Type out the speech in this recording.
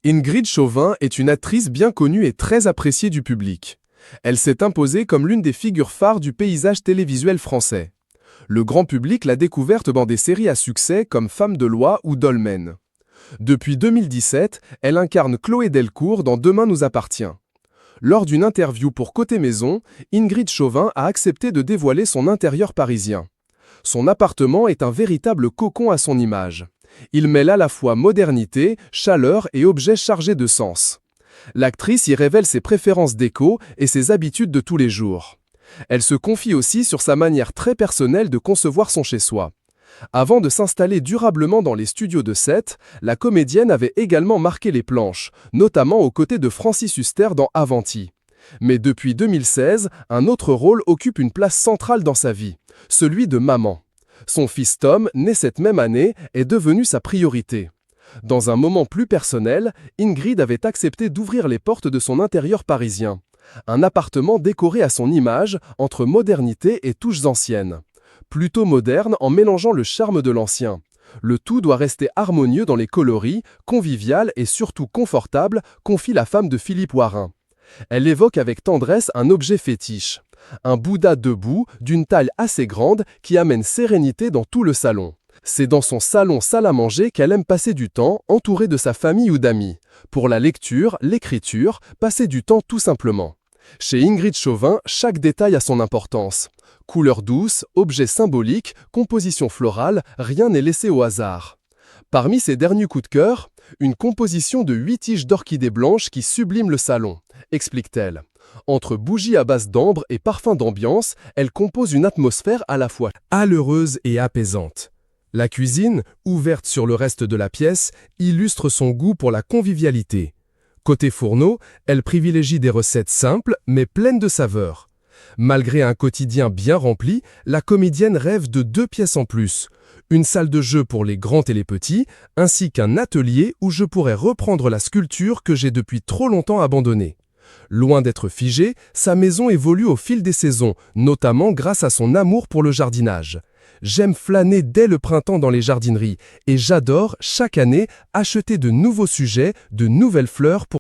Ingrid Chauvin est une actrice bien connue et très appréciée du public. Elle s'est imposée comme l'une des figures phares du paysage télévisuel français. Le grand public l'a découverte dans des séries à succès comme Femme de loi ou Dolmen. Depuis 2017, elle incarne Chloé Delcourt dans Demain nous appartient. Lors d'une interview pour Côté Maison, Ingrid Chauvin a accepté de dévoiler son intérieur parisien. Son appartement est un véritable cocon à son image. Il mêle à la fois modernité, chaleur et objets chargés de sens. L'actrice y révèle ses préférences déco et ses habitudes de tous les jours. Elle se confie aussi sur sa manière très personnelle de concevoir son chez-soi. Avant de s'installer durablement dans les studios de Sète, la comédienne avait également marqué les planches, notamment aux côtés de Francis Huster dans Avanti. Mais depuis 2016, un autre rôle occupe une place centrale dans sa vie, celui de maman. Son fils Tom, né cette même année, est devenu sa priorité. Dans un moment plus personnel, Ingrid avait accepté d'ouvrir les portes de son intérieur parisien. Un appartement décoré à son image, entre modernité et touches anciennes. Plutôt moderne en mélangeant le charme de l'ancien. Le tout doit rester harmonieux dans les coloris, convivial et surtout confortable, confie la femme de Philippe Warin. Elle évoque avec tendresse un objet fétiche. Un Bouddha debout, d'une taille assez grande, qui amène sérénité dans tout le salon. C'est dans son salon salle à manger qu'elle aime passer du temps, entourée de sa famille ou d'amis. Pour la lecture, l'écriture, passer du temps tout simplement. Chez Ingrid Chauvin, chaque détail a son importance. Couleurs douces, objets symboliques, composition florale, rien n'est laissé au hasard. Parmi ses derniers coups de cœur, une composition de 8 tiges d'orchidées blanches qui sublime le salon, explique-t-elle. Entre bougies à base d'ambre et parfums d'ambiance, elle compose une atmosphère à la fois chaleureuse et apaisante. La cuisine, ouverte sur le reste de la pièce, illustre son goût pour la convivialité. Côté fourneau, elle privilégie des recettes simples mais pleines de saveurs. Malgré un quotidien bien rempli, la comédienne rêve de 2 pièces en plus. Une salle de jeu pour les grands et les petits, ainsi qu'un atelier où je pourrais reprendre la sculpture que j'ai depuis trop longtemps abandonnée. Loin d'être figée, sa maison évolue au fil des saisons, notamment grâce à son amour pour le jardinage. J'aime flâner dès le printemps dans les jardineries et j'adore, chaque année, acheter de nouveaux sujets, de nouvelles fleurs pour